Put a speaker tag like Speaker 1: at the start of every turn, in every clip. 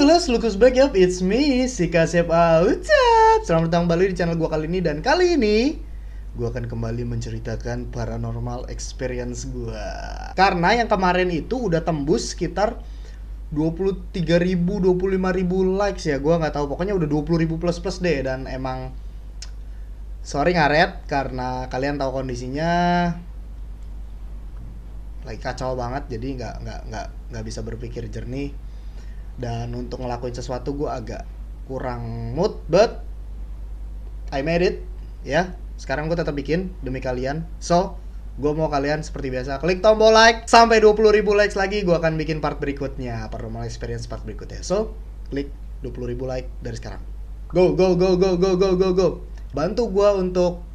Speaker 1: Lukas back up, it's me, si Kasep Aucap. Selamat datang kembali di channel gua kali ini. Dan kali ini gua akan kembali menceritakan paranormal experience gua. Karena yang kemarin itu udah tembus sekitar 23.000, 25.000 likes ya. Gua nggak tahu, pokoknya udah 20.000 plus deh. Dan emang sorry ngaret, karena kalian tahu kondisinya lagi kacau banget, jadi nggak bisa berpikir jernih. Dan untuk ngelakuin sesuatu gue agak kurang mood, but I made it ya. Sekarang gue tetap bikin demi kalian. So gue mau kalian seperti biasa klik tombol like. Sampai 20.000 likes lagi gue akan bikin part berikutnya, paranormal experience part berikutnya. So klik 20.000 like dari sekarang. Go. Bantu gue untuk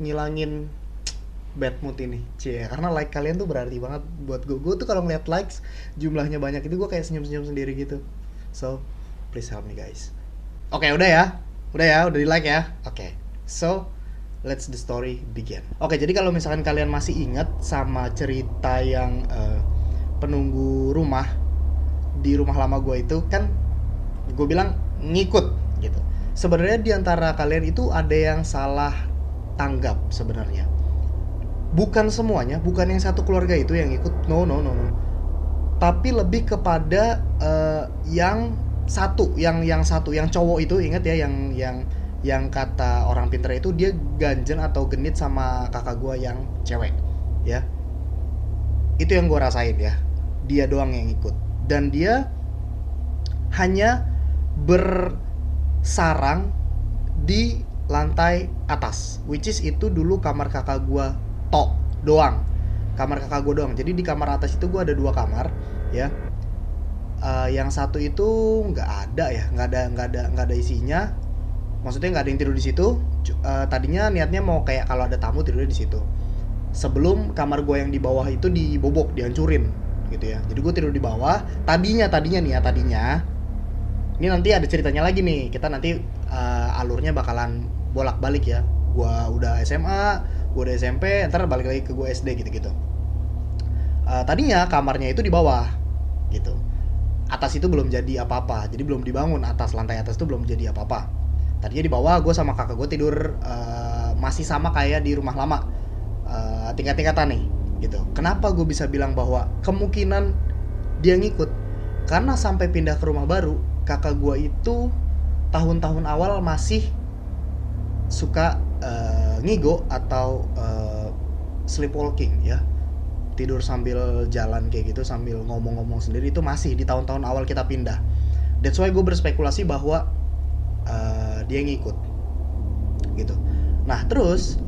Speaker 1: ngilangin bad mood ini, karena like kalian tuh berarti banget buat gue. Gue tuh kalau ngeliat likes jumlahnya banyak itu gue kayak senyum sendiri gitu. So please help me guys. Oke, udah di like ya. Oke, so let's the story begin. Oke, jadi kalau misalkan kalian masih ingat sama cerita yang penunggu rumah di rumah lama gue itu, kan gue bilang ngikut gitu. Sebenarnya di antara kalian itu ada yang salah tanggap sebenarnya. Bukan semuanya, bukan yang satu keluarga itu yang ikut, no. Tapi lebih kepada yang satu, yang cowok itu, ingat ya, yang kata orang pintar itu dia ganjen atau genit sama kakak gua yang cewek, ya. Itu yang gua rasain ya. Dia doang yang ikut, dan dia hanya bersarang di lantai atas, which is itu dulu kamar kakak gua doang. Kamar kakak gue doang. Jadi di kamar atas itu gue ada 2 kamar ya. Yang satu itu nggak ada isinya. Maksudnya nggak ada yang tidur di situ. Tadinya niatnya mau kayak kalau ada tamu tidurnya di situ. Sebelum kamar gue yang di bawah itu dibobok, dihancurin gitu ya. Jadi gue tidur di bawah. Tadinya ini nanti ada ceritanya lagi nih. Kita nanti alurnya bakalan bolak-balik ya. Gue udah SMA, gue udah SMP, ntar balik lagi ke gue SD gitu-gitu. Tadinya kamarnya itu di bawah gitu. Atas itu belum jadi apa-apa, jadi belum dibangun. Lantai atas itu belum jadi apa-apa. Tadinya di bawah, gue sama kakak gue tidur masih sama kayak di rumah lama, tingkat-tingkatan nih gitu. Kenapa gue bisa bilang bahwa kemungkinan dia ngikut? Karena sampai pindah ke rumah baru, kakak gue itu tahun-tahun awal masih suka ngigo atau sleepwalking ya, tidur sambil jalan kayak gitu, sambil ngomong-ngomong sendiri. Itu masih di tahun-tahun awal kita pindah. That's why gue berspekulasi bahwa dia ngikut gitu. Nah terus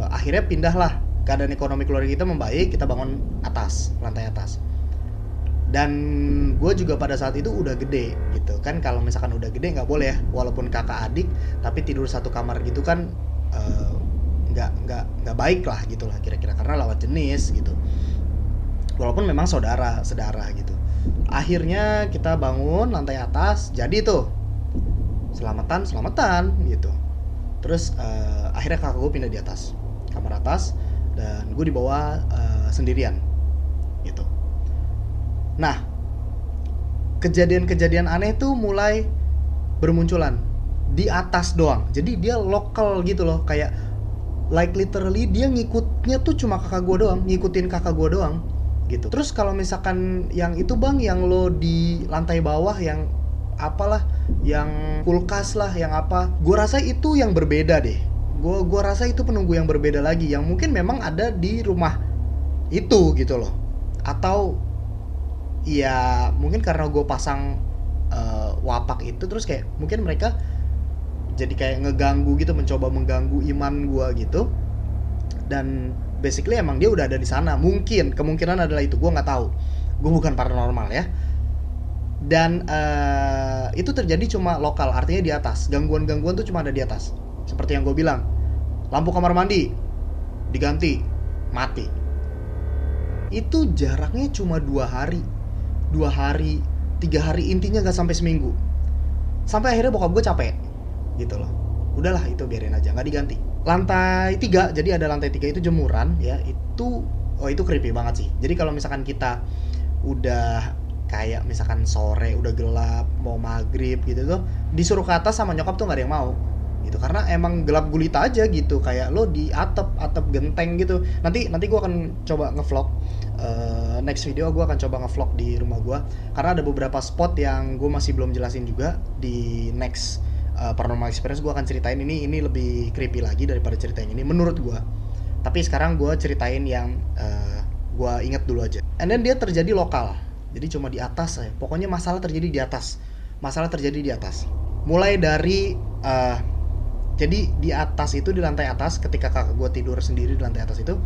Speaker 1: akhirnya pindahlah. Keadaan ekonomi keluarga kita membaik, kita bangun lantai atas. Dan gue juga pada saat itu udah gede gitu kan. Kalau misalkan udah gede nggak boleh ya, walaupun kakak adik, tapi tidur satu kamar gitu kan nggak baik lah gitu lah kira-kira, karena lawan jenis gitu, walaupun memang saudara gitu. Akhirnya kita bangun lantai atas, jadi tuh selamatan gitu. Terus akhirnya kakak gue pindah di atas, kamar atas, dan gue di bawah sendirian gitu. Nah, kejadian-kejadian aneh tuh mulai bermunculan di atas doang. Jadi dia lokal gitu loh, kayak like literally dia ngikutnya tuh cuma kakak gue doang, ngikutin kakak gue doang gitu. Terus kalau misalkan yang itu bang, yang lo di lantai bawah, yang apalah, yang kulkas lah, yang apa, gue rasa itu yang berbeda deh. Gue rasa itu penunggu yang berbeda lagi, yang mungkin memang ada di rumah itu gitu loh. Atau ya mungkin karena gue pasang wapak itu, terus kayak mungkin mereka jadi kayak ngeganggu gitu, mencoba mengganggu iman gue gitu. Dan basically emang dia udah ada di sana. Mungkin kemungkinan adalah itu, gue nggak tahu. Gue bukan paranormal ya. Dan itu terjadi cuma lokal, artinya di atas. Gangguan tuh cuma ada di atas. Seperti yang gue bilang, lampu kamar mandi diganti, mati. Itu jaraknya cuma 2 hari, 3 hari, intinya nggak sampai seminggu. Sampai akhirnya bokap gue capek gitu loh. Udahlah, itu biarin aja, nggak diganti. Lantai 3, jadi ada lantai 3 itu jemuran ya. Itu creepy banget sih. Jadi kalau misalkan kita udah kayak misalkan sore udah gelap mau maghrib gitu tuh disuruh ke atas sama nyokap tuh nggak ada yang mau gitu karena emang gelap gulita aja gitu kayak lo di atap atap genteng gitu. Nanti gue akan coba ngevlog, next video gue akan coba ngevlog di rumah gue karena ada beberapa spot yang gue masih belum jelasin juga di next paranormal experience. Gue akan ceritain ini lebih creepy lagi daripada cerita yang ini menurut gue, tapi sekarang gue ceritain yang gue inget dulu aja. And then dia terjadi lokal, jadi cuma di atas ya. Pokoknya masalah terjadi di atas. Masalah terjadi di atas. Mulai dari jadi di atas itu, di lantai atas, ketika kakak gue tidur sendiri di lantai atas itu,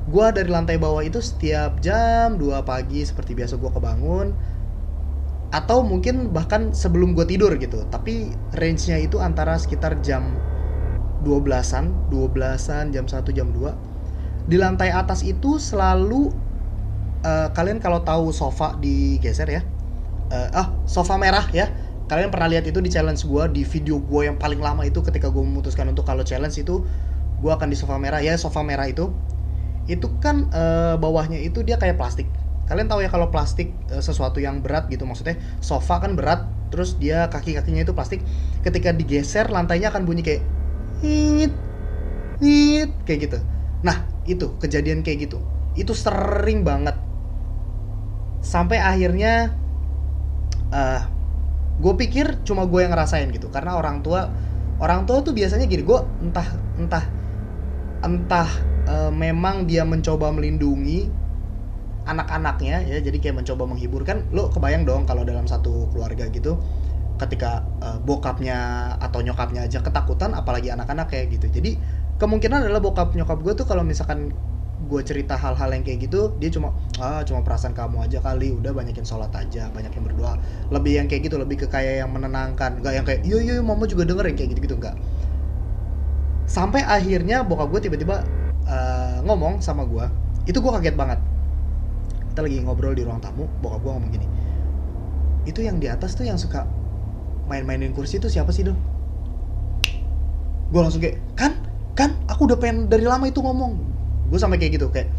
Speaker 1: gue dari lantai bawah itu setiap jam 2 pagi seperti biasa gue kebangun, atau mungkin bahkan sebelum gue tidur gitu. Tapi range-nya itu antara sekitar jam 12-an, jam 1, jam 2. Di lantai atas itu selalu kalian kalau tahu sofa digeser ya, sofa merah ya, kalian pernah lihat itu di challenge gue, di video gue yang paling lama itu ketika gue memutuskan untuk kalau challenge itu gue akan di sofa merah ya. Sofa merah itu kan bawahnya itu dia kayak plastik. Kalian tahu ya kalau plastik sesuatu yang berat gitu, maksudnya sofa kan berat, terus dia kaki-kakinya itu plastik, ketika digeser lantainya akan bunyi kayak hit hit kayak gitu. Nah itu kejadian kayak gitu, itu sering banget sampai akhirnya gue pikir cuma gue yang ngerasain gitu karena orang tua tuh biasanya gini. Gue entah memang dia mencoba melindungi anak-anaknya ya, jadi kayak mencoba menghibur. Kan lo kebayang dong kalau dalam satu keluarga gitu ketika bokapnya atau nyokapnya aja ketakutan, apalagi anak-anak kayak gitu. Jadi kemungkinan adalah bokap nyokap gue tuh kalau misalkan gue cerita hal-hal yang kayak gitu, dia cuma perasaan kamu aja kali, udah banyakin sholat aja, banyakin berdoa. Lebih yang kayak gitu, lebih ke kayak yang menenangkan, nggak yang kayak iya mama juga denger yang kayak gitu-gitu, nggak. Sampai akhirnya bokap gue tiba-tiba ngomong sama gue, itu gue kaget banget. Kita lagi ngobrol di ruang tamu, bokap gue ngomong gini, itu yang di atas tuh yang suka main-mainin kursi itu siapa sih dong? Gue langsung kayak kan aku udah pengen dari lama itu ngomong. Gue sampai kayak gitu, kayak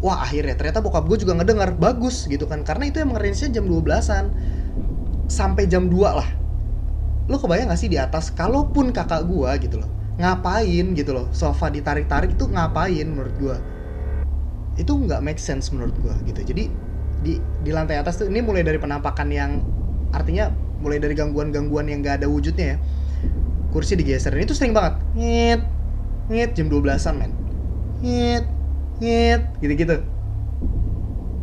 Speaker 1: wah akhirnya ternyata bokap gue juga ngedengar, bagus gitu kan, karena itu emang range-nya jam 12-an sampai jam 2 lah. Lo kebayang gak sih di atas, kalaupun kakak gue gitu loh, ngapain gitu loh, sofa ditarik-tarik itu ngapain menurut gue, itu nggak make sense menurut gue gitu. Jadi di lantai atas tuh, ini mulai dari penampakan yang artinya mulai dari gangguan-gangguan yang nggak ada wujudnya ya. Kursi digeser, ini tuh sering banget ngit jam 12-an men, ngit gitu-gitu.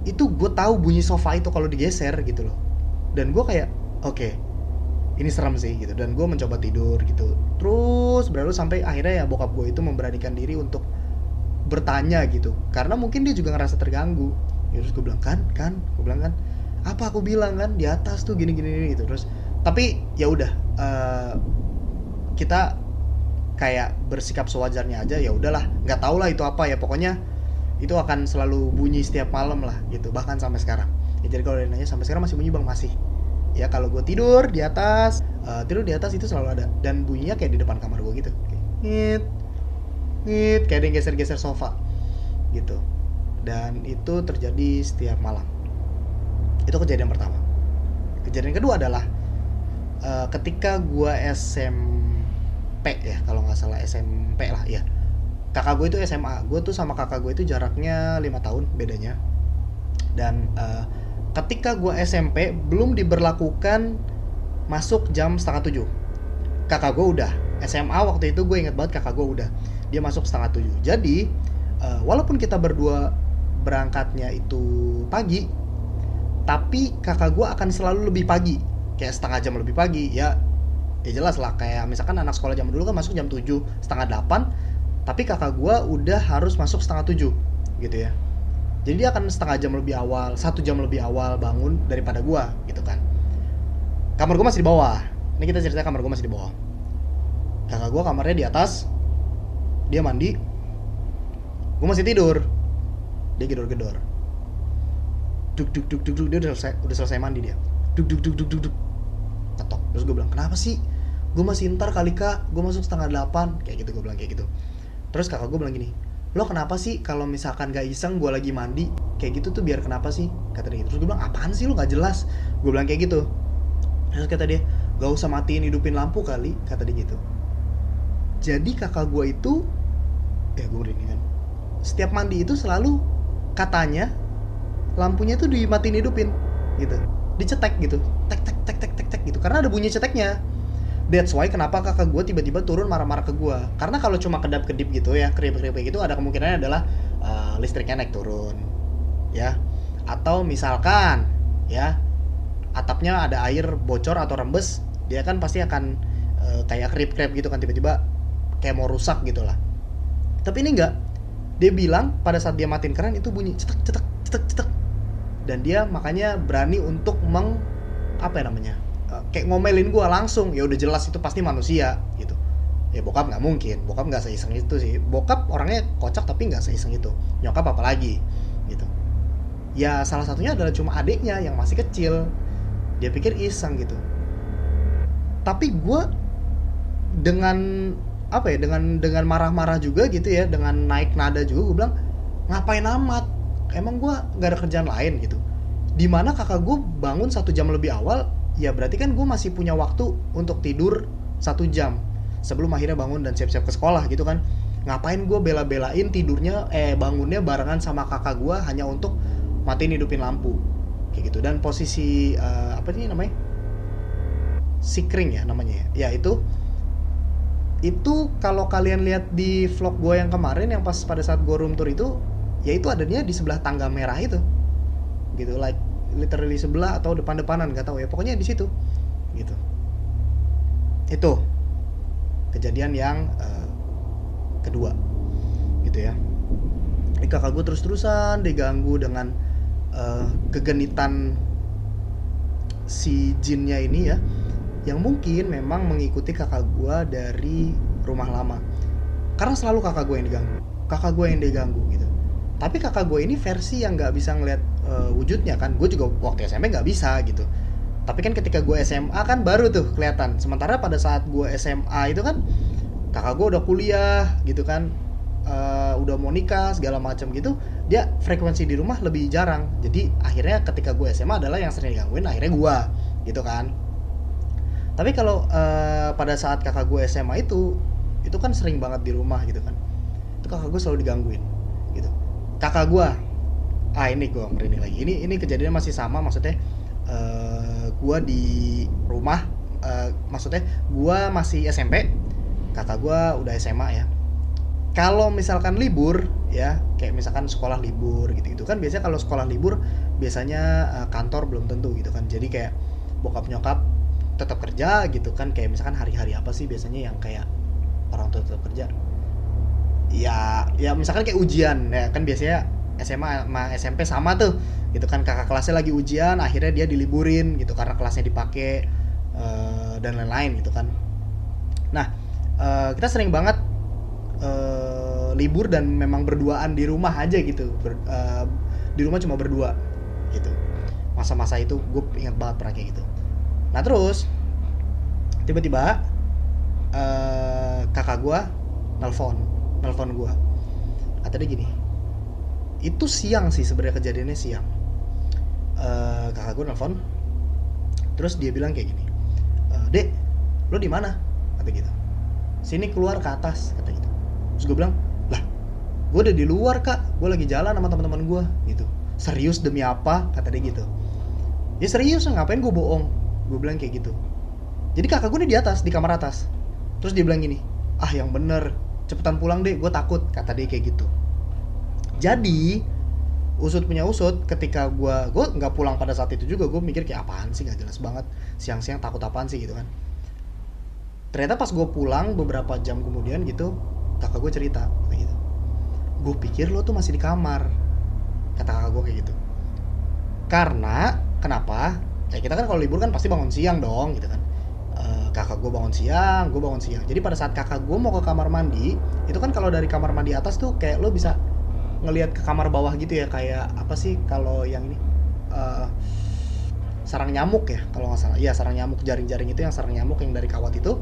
Speaker 1: Itu gue tahu bunyi sofa itu kalau digeser gitu loh, dan gue kayak oke, ini serem sih gitu, dan gue mencoba tidur gitu. Terus berlalu sampai akhirnya ya bokap gue itu memberanikan diri untuk bertanya gitu, karena mungkin dia juga ngerasa terganggu ya. Terus gue bilang gue bilang kan apa, aku bilang kan di atas tuh gini gitu. Terus tapi ya udah, kita kayak bersikap sewajarnya aja, ya udahlah, nggak tau lah itu apa ya, pokoknya itu akan selalu bunyi setiap malam lah gitu, bahkan sampai sekarang ya. Jadi kalau nanya sampai sekarang masih bunyi bang, masih ya. Kalau gue tidur di atas itu selalu ada, dan bunyinya kayak di depan kamar gue gitu, kayak ngit kayak ada yang geser-geser sofa gitu. Dan itu terjadi setiap malam. Itu kejadian pertama. Kejadian kedua adalah ketika gue SMP ya, kalau nggak salah SMP lah ya. Kakak gue itu SMA, gue tuh sama kakak gue itu jaraknya 5 tahun bedanya. Dan ketika gue SMP belum diberlakukan masuk jam 6:30. Kakak gue udah SMA waktu itu, gue inget banget kakak gue udah, dia masuk 6:30. Jadi walaupun kita berdua berangkatnya itu pagi, tapi kakak gue akan selalu lebih pagi, kayak setengah jam lebih pagi ya. Ya jelas lah, kayak misalkan anak sekolah zaman dulu kan masuk jam 7, setengah 8, tapi kakak gue udah harus masuk 6:30 gitu ya. Jadi dia akan setengah jam lebih awal, 1 jam lebih awal bangun daripada gue gitu kan. Kamar gue masih di bawah. Ini kita cerita kamar gue masih di bawah. Kakak gue kamarnya di atas, dia mandi, gue masih tidur, dia gedor-gedor, duk, dia udah selesai mandi, dia duk, ketok. Terus gue bilang, kenapa sih? Gue masih ntar kali kak, gue masuk 7:30, kayak gitu, gue bilang kayak gitu. Terus kakak gue bilang gini, lo kenapa sih kalau misalkan gak iseng gue lagi mandi kayak gitu tuh, biar kenapa sih, kata dia. Terus gue bilang apaan sih lo gak jelas, gue bilang kayak gitu. Terus kata dia, gak usah matiin hidupin lampu kali, kata dia gitu. Jadi kakak gue itu, ya gue ini kan, setiap mandi itu selalu katanya lampunya tuh dimatiin hidupin gitu, dicetek gitu, tek tek tek tek tek tek gitu, karena ada bunyi ceteknya. That's why kenapa kakak gue tiba-tiba turun marah-marah ke gue, karena kalau cuma kedap-kedip gitu ya, kerip-kerip gitu, ada kemungkinannya adalah listriknya naik turun ya, atau misalkan ya atapnya ada air bocor atau rembes, dia kan pasti akan kayak kerip-kerip gitu kan, tiba-tiba kayak mau rusak gitu lah. Tapi ini enggak, dia bilang pada saat dia matiin keran itu bunyi cetek cetek cetek cetek, dan dia makanya berani untuk apa ya namanya, kayak ngomelin gue langsung. Ya udah jelas itu pasti manusia gitu. Ya bokap nggak mungkin, bokap nggak seiseng itu sih, bokap orangnya kocak tapi nggak seiseng itu. Nyokap apalagi gitu. Ya salah satunya adalah cuma adiknya yang masih kecil, dia pikir iseng gitu. Tapi gue dengan apa ya, dengan marah-marah juga gitu ya, dengan naik nada juga, gue bilang ngapain amat, emang gue nggak ada kerjaan lain gitu. Dimana kakak gue bangun 1 jam lebih awal, ya berarti kan gue masih punya waktu untuk tidur 1 jam sebelum akhirnya bangun dan siap-siap ke sekolah gitu kan. Ngapain gue bela-belain tidurnya bangunnya barengan sama kakak gue hanya untuk matiin hidupin lampu kayak gitu. Dan posisi apa ini namanya, sikring ya namanya ya, itu kalau kalian lihat di vlog gue yang kemarin yang pas pada saat gue room tour itu, ya itu adanya di sebelah tangga merah itu gitu, like literally sebelah atau depan-depanan nggak tahu ya, pokoknya di situ gitu. Itu kejadian yang kedua gitu ya. Ini kakak gue terus-terusan diganggu dengan kegenitan si jinnya ini ya, yang mungkin memang mengikuti kakak gue dari rumah lama. Karena selalu kakak gue yang diganggu gitu. Tapi kakak gue ini versi yang nggak bisa ngeliat wujudnya kan. Gue juga waktu SMP nggak bisa gitu. Tapi kan ketika gue SMA kan baru tuh kelihatan. Sementara pada saat gue SMA itu kan kakak gue udah kuliah gitu kan, udah mau nikah segala macam gitu. Dia frekuensi di rumah lebih jarang. Jadi akhirnya ketika gue SMA adalah yang sering digangguin akhirnya gue gitu kan. Tapi kalau pada saat kakak gue SMA itu kan sering banget di rumah gitu kan. Itu kakak gue selalu digangguin gitu. Kakak gue, ini gue merinding lagi. Ini kejadian masih sama, maksudnya gue di rumah, maksudnya gue masih SMP, kakak gue udah SMA ya. Kalau misalkan libur ya, kayak misalkan sekolah libur gitu kan, biasanya kalau sekolah libur biasanya kantor belum tentu gitu kan. Jadi kayak bokap nyokap tetap kerja gitu kan. Kayak misalkan hari-hari apa sih biasanya yang kayak orang tua tetap kerja, ya misalkan kayak ujian ya kan, biasanya SMA sama SMP sama tuh gitu kan, kakak kelasnya lagi ujian akhirnya dia diliburin gitu karena kelasnya dipakai dan lain-lain gitu kan. Nah kita sering banget libur dan memang berduaan di rumah aja gitu, di rumah cuma berdua gitu. Masa-masa itu gue ingat banget pernah kayak gitu. Nah terus tiba-tiba kakak gue nelfon gue, kata dia gini, itu siang sih sebenarnya, kejadiannya siang. Kakak gue nelfon, terus dia bilang kayak gini, dek lo di mana, kata gitu, sini keluar ke atas, kata gitu. Terus gue bilang, lah gue udah di luar kak, gue lagi jalan sama teman-teman gue gitu. Serius demi apa, kata dia gitu. Ya serius, ngapain gue bohong, gue bilang kayak gitu. Jadi kakak gue nih di atas, di kamar atas. Terus dia bilang gini, yang bener, cepetan pulang deh, gue takut, kata dia kayak gitu. Jadi usut punya usut, ketika gue nggak pulang pada saat itu juga, gue mikir kayak apaan sih, nggak jelas banget, siang-siang takut apaan sih gitu kan. Ternyata pas gue pulang beberapa jam kemudian gitu, kakak gue cerita kayak gitu, gue pikir lo tuh masih di kamar, kata kakak gue kayak gitu. Karena kenapa, kayak kita kan kalau libur kan pasti bangun siang dong gitu kan. Kakak gue bangun siang, gue bangun siang. Jadi pada saat kakak gue mau ke kamar mandi, itu kan kalau dari kamar mandi atas tuh kayak lo bisa ngelihat ke kamar bawah gitu ya, kayak apa sih kalau yang ini, sarang nyamuk ya kalau nggak salah. Iya, sarang nyamuk, jaring-jaring itu yang sarang nyamuk yang dari kawat itu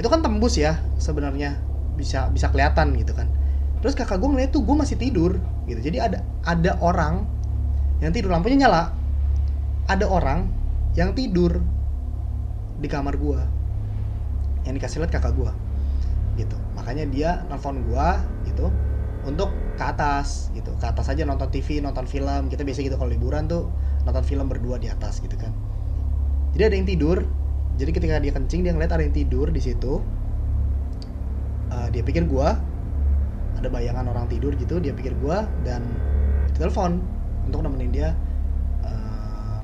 Speaker 1: kan tembus ya sebenarnya, bisa kelihatan gitu kan. Terus kakak gue ngeliat tuh gue masih tidur gitu. Jadi ada orang yang tidur, lampunya nyala, ada orang yang tidur di kamar gue, yang dikasih lihat kakak gue gitu. Makanya dia nelfon gue gitu untuk ke atas gitu, ke atas aja nonton TV, nonton film. Kita biasa gitu kalau liburan tuh nonton film berdua di atas gitu kan. Jadi ada yang tidur. Jadi ketika dia kencing, dia ngeliat ada yang tidur di situ. Dia pikir gue, ada bayangan orang tidur gitu, dia pikir gue, dan telepon untuk nemenin dia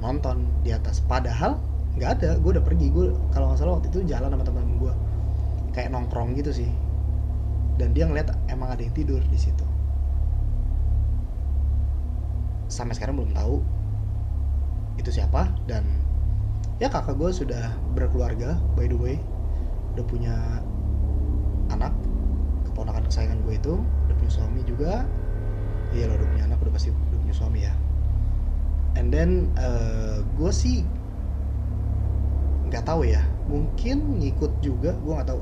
Speaker 1: nonton di atas. Padahal nggak ada, gue udah pergi. Gue kalau nggak salah waktu itu jalan sama teman gue, kayak nongkrong gitu sih. Dan dia ngeliat emang ada yang tidur di situ. Sampai sekarang belum tahu itu siapa. Dan ya kakak gue sudah berkeluarga, by the way, udah punya anak, keponakan kesayangan gue itu udah punya suami juga. Iya lo udah punya anak, udah pasti udah punya suami ya. And then gue sih nggak tahu ya, mungkin ngikut juga, gue nggak tahu.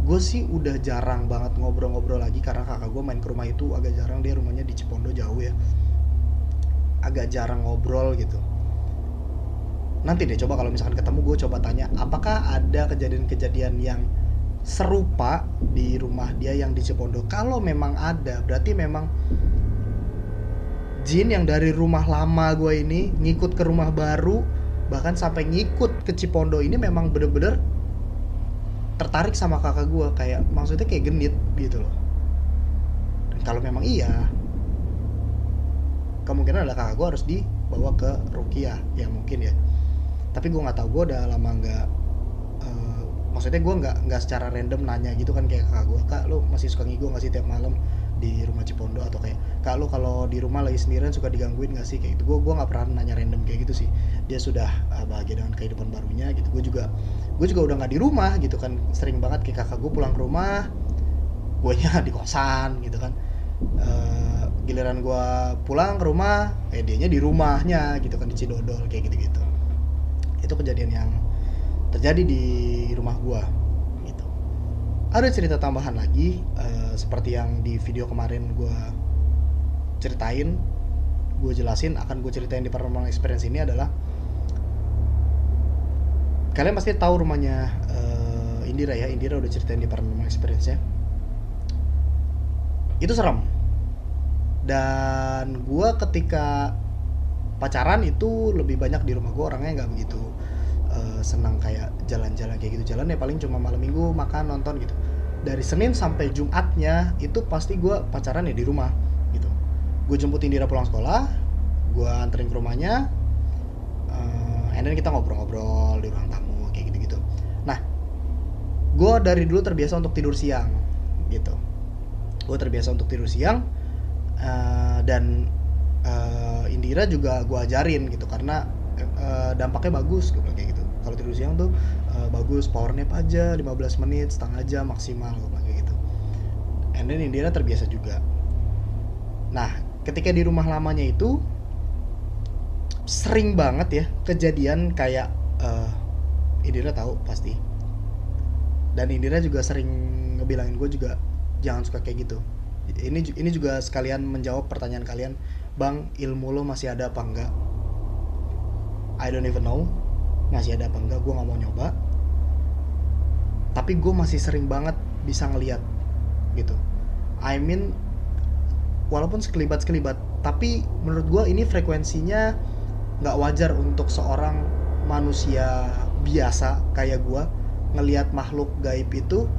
Speaker 1: Gue sih udah jarang banget ngobrol-ngobrol lagi karena kakak gue main ke rumah itu agak jarang. Dia rumahnya di Cipondo, jauh ya, agak jarang ngobrol gitu. Nanti deh coba kalau misalkan ketemu, gue coba tanya apakah ada kejadian-kejadian yang serupa di rumah dia yang di Cipondo. Kalau memang ada, berarti memang jin yang dari rumah lama gue ini ngikut ke rumah baru, bahkan sampai ngikut ke Cipondo ini, memang bener-bener tertarik sama kakak gue, kayak maksudnya kayak genit gitu loh. Dan kalau memang iya, kemungkinan adalah kakak gue harus dibawa ke Rukiah ya, mungkin ya. Tapi gue nggak tahu, gue udah lama nggak maksudnya gue nggak secara random nanya gitu kan, kayak kakak gue, kak lo masih suka ngigo nggak sih tiap malam di rumah Cipondo, atau kayak kak lo kalau di rumah lagi sendirian suka digangguin nggak sih, kayak gitu. Gue nggak pernah nanya random kayak gitu sih. Dia sudah bahagia dengan kehidupan barunya gitu. Gue juga udah nggak di rumah gitu kan. Sering banget kayak kakak gue pulang ke rumah, gue nya di kosan gitu kan. Giliran gue pulang ke rumah, dianya di rumahnya gitu kan, di Cidodol kayak gitu-gitu. Itu kejadian yang terjadi di rumah gue gitu. Ada cerita tambahan lagi, seperti yang di video kemarin gue ceritain, gue jelasin, akan gue ceritain di Paranormal Experience ini adalah, kalian pasti tahu rumahnya Indira ya. Indira udah ceritain di Paranormal Experience ya. Itu serem. Dan gue ketika pacaran itu lebih banyak di rumah. Gue orangnya nggak begitu senang kayak jalan-jalan kayak gitu. Jalan ya paling cuma malam minggu, makan, nonton gitu. Dari Senin sampai Jumatnya itu pasti gue pacaran ya di rumah gitu. Gue jemput Indira pulang sekolah, gue anterin ke rumahnya, and then kita ngobrol-ngobrol di ruang tamu kayak gitu-gitu. Nah, gue dari dulu terbiasa untuk tidur siang gitu. Gue terbiasa untuk tidur siang, dan Indira juga gue ajarin gitu, karena dampaknya bagus, gue bilang kayak gitu. Kalau tidur siang tuh bagus, power nap aja 15 menit, setengah jam maksimal, gue bilang kayak gitu. And then Indira terbiasa juga. Nah, ketika di rumah lamanya itu sering banget ya kejadian kayak Indira tahu pasti. Dan Indira juga sering ngebilangin gue juga jangan suka kayak gitu. Ini juga sekalian menjawab pertanyaan kalian, bang, ilmu lo masih ada apa enggak? I don't even know masih ada apa enggak, gue nggak mau nyoba. Tapi gue masih sering banget bisa ngelihat gitu. I mean, walaupun sekelibat, tapi menurut gue ini frekuensinya nggak wajar untuk seorang manusia biasa kayak gue ngelihat makhluk gaib itu.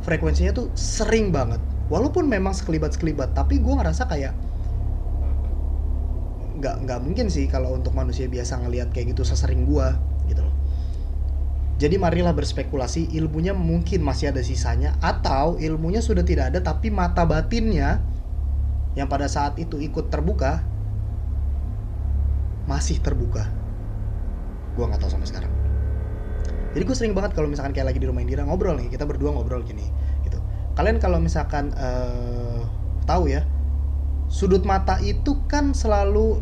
Speaker 1: Frekuensinya tuh sering banget, walaupun memang sekelibat, tapi gue ngerasa kayak nggak mungkin sih kalau untuk manusia biasa ngelihat kayak gitu sesering gue gitu loh. Jadi marilah berspekulasi, ilmunya mungkin masih ada sisanya, atau ilmunya sudah tidak ada tapi mata batinnya yang pada saat itu ikut terbuka masih terbuka. Gue nggak tahu sampai sekarang. Jadi gue sering banget kalau misalkan kayak lagi di rumah Indira ngobrol nih, kita berdua ngobrol gini gitu. Kalian kalau misalkan tahu ya, sudut mata itu kan selalu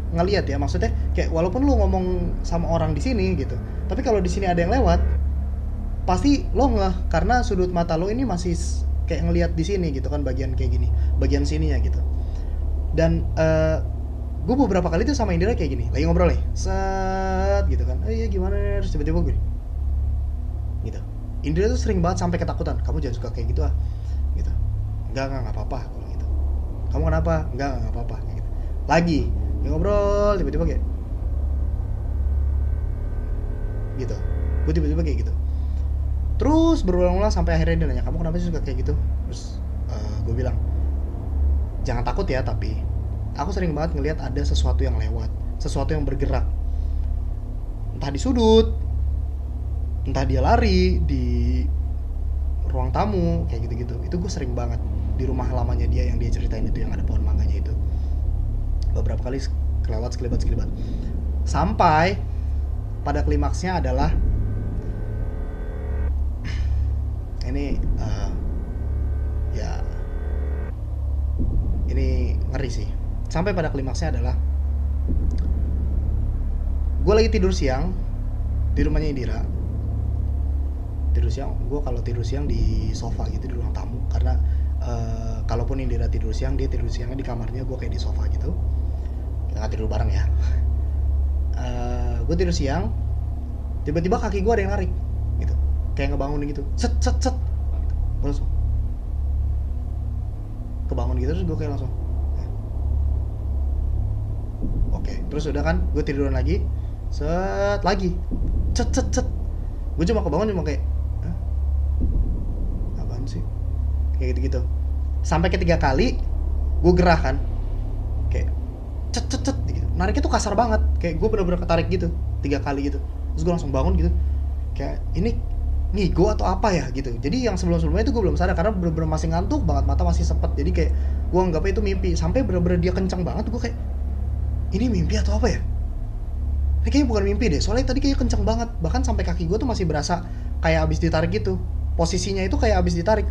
Speaker 1: ngelihat ya, maksudnya kayak walaupun lu ngomong sama orang di sini gitu, tapi kalau di sini ada yang lewat, pasti lo ngeh karena sudut mata lo ini masih kayak ngelihat di sini gitu kan, bagian kayak gini, bagian sininya gitu. Dan gue beberapa kali tuh sama Indira kayak gini, lagi ngobrol nih, set gitu kan, iya gimana nih, terus tiba-tiba gue gitu. Indira tuh sering banget sampai ketakutan, kamu jangan suka kayak gitu ah, gitu. Enggak apa-apa kalau gitu. Kamu kenapa? Enggak apa-apa kayak gitu. Lagi ngobrol tiba-tiba kayak gitu. Gue tiba-tiba kayak gitu. Terus berulang-ulang sampai akhirnya dia nanya, kamu kenapa sih suka kayak gitu? Terus gue bilang, jangan takut ya, tapi aku sering banget ngelihat ada sesuatu yang lewat, sesuatu yang bergerak, entah di sudut, entah dia lari di ruang tamu kayak gitu-gitu. Itu gue sering banget di rumah lamanya dia yang dia ceritain itu, yang ada pohon mangganya itu. Beberapa kali kelewat sekelibat sampai pada klimaksnya adalah ini ya ini ngeri sih. Sampai pada klimaksnya adalah gue lagi tidur siang di rumahnya Indira. Tidur siang, gue kalau tidur siang di sofa gitu di ruang tamu, karena kalaupun Indira tidur siang, dia tidur siangnya di kamarnya, gue kayak di sofa gitu. Kita nggak tidur bareng ya. Gue tidur siang, tiba-tiba kaki gue ada yang narik gitu, kayak ngebangunin gitu, set set set, gue langsung kebangun gitu. Terus gue kayak langsung oke. Terus udah kan, gue tiduran lagi, set lagi, cet cet cet. Gue cuma kebangun, cuma kayak apaan sih, kayak gitu-gitu. Sampai ketiga kali gue gerah kan, kayak cet cet cet gitu. Nariknya tuh kasar banget, kayak gue bener-bener ketarik gitu 3 kali gitu. Terus gue langsung bangun gitu, kayak ini ngigo atau apa ya gitu. Jadi yang sebelum-sebelumnya itu gue belum sadar karena bener-bener masih ngantuk banget, mata masih sepet. Jadi kayak gue anggapnya itu mimpi. Sampai bener-bener dia kencang banget, gue kayak ini mimpi atau apa ya? Ini kayaknya bukan mimpi deh, soalnya tadi kayak kencang banget. Bahkan sampai kaki gue tuh masih berasa kayak abis ditarik gitu. Posisinya itu kayak abis ditarik,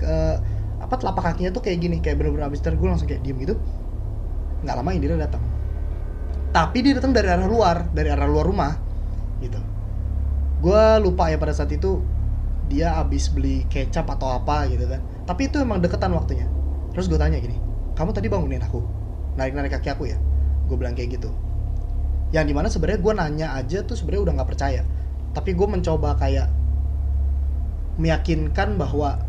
Speaker 1: telapak kakinya tuh kayak gini, kayak bener-bener abis ditarik. Gue langsung kayak diem gitu. Nggak lama Indira datang. Tapi dia datang dari arah luar rumah gitu. Gue lupa ya pada saat itu dia abis beli kecap atau apa gitu kan. Tapi itu emang deketan waktunya. Terus gue tanya gini, kamu tadi bangunin aku, narik-narik kaki aku ya? Gue bilang kayak gitu. Yang dimana sebenarnya gue nanya aja tuh sebenarnya udah nggak percaya. Tapi gue mencoba kayak meyakinkan bahwa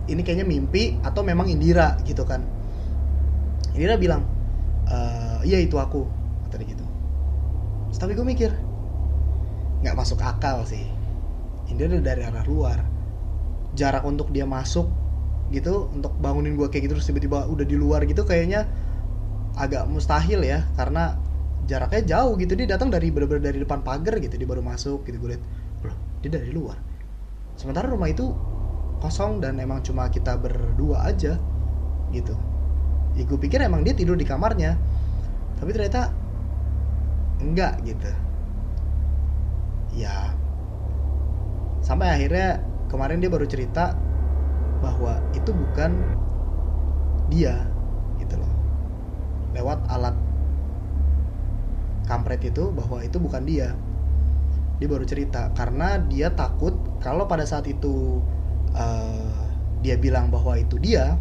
Speaker 1: ini kayaknya mimpi atau memang Indira gitu kan. Indira bilang, iya itu aku, kata dia gitu. Terus, tapi gue mikir nggak masuk akal sih. Indira dari arah luar, jarak untuk dia masuk gitu untuk bangunin gue kayak gitu terus tiba-tiba udah di luar gitu, kayaknya agak mustahil ya, karena jaraknya jauh gitu. Dia datang dari bener-bener dari depan pagar gitu, dia baru masuk gitu. Gue liat, loh dia dari luar, sementara rumah itu kosong dan emang cuma kita berdua aja gitu. Ya gue pikir emang dia tidur di kamarnya, tapi ternyata enggak gitu ya. Sampai akhirnya kemarin dia baru cerita bahwa itu bukan dia gitu loh, lewat alat kampret itu, bahwa itu bukan dia. Dia baru cerita karena dia takut kalau pada saat itu dia bilang bahwa itu dia,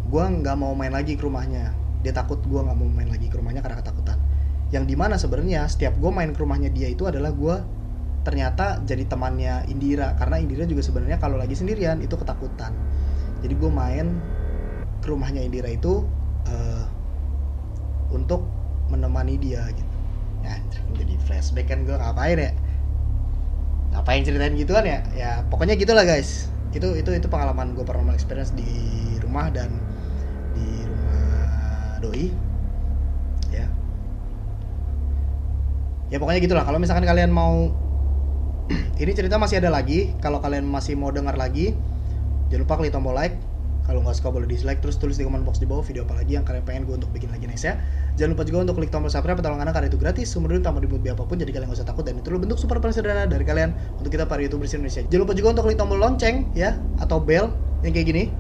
Speaker 1: gue nggak mau main lagi ke rumahnya. Dia takut gue nggak mau main lagi ke rumahnya karena ketakutan. Yang dimana sebenarnya setiap gue main ke rumahnya dia itu adalah gue ternyata jadi temannya Indira, karena Indira juga sebenarnya kalau lagi sendirian itu ketakutan. Jadi gue main ke rumahnya Indira itu untuk menemani dia gitu. Ya jadi flashback kan, gue ngapain ceritain gituan ya. Ya pokoknya gitulah guys. Itu pengalaman gue paranormal experience di rumah dan di rumah doi ya. Ya pokoknya gitulah. Kalau misalkan kalian mau ini cerita masih ada lagi, kalau kalian masih mau dengar lagi, jangan lupa klik tombol like. Kalau nggak suka boleh dislike, terus tulis di comment box di bawah video apa lagi yang kalian pengen gue untuk bikin lagi next ya. Jangan lupa juga untuk klik tombol subscribe atau langganan karena itu gratis, sumber hidup tanpa dibuat biaya apapun, jadi kalian nggak usah takut dan itu bentuk super paling sederhana dari kalian untuk kita para YouTubers Indonesia. Jangan lupa juga untuk klik tombol lonceng ya atau bell yang kayak gini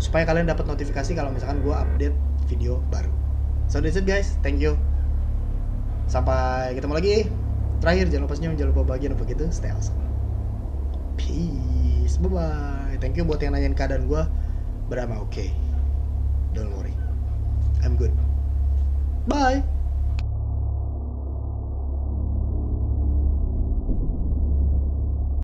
Speaker 1: supaya kalian dapat notifikasi kalau misalkan gue update video baru. So that's it guys, thank you. Sampai ketemu lagi. Terakhir jangan lupa senyum, jangan lupa bahagia, dan begitu stay awesome. Peace. guys. Bye bye. Thank you buat yang nanyain keadaan gue, but I'm okay. Don't worry, I'm good. Bye.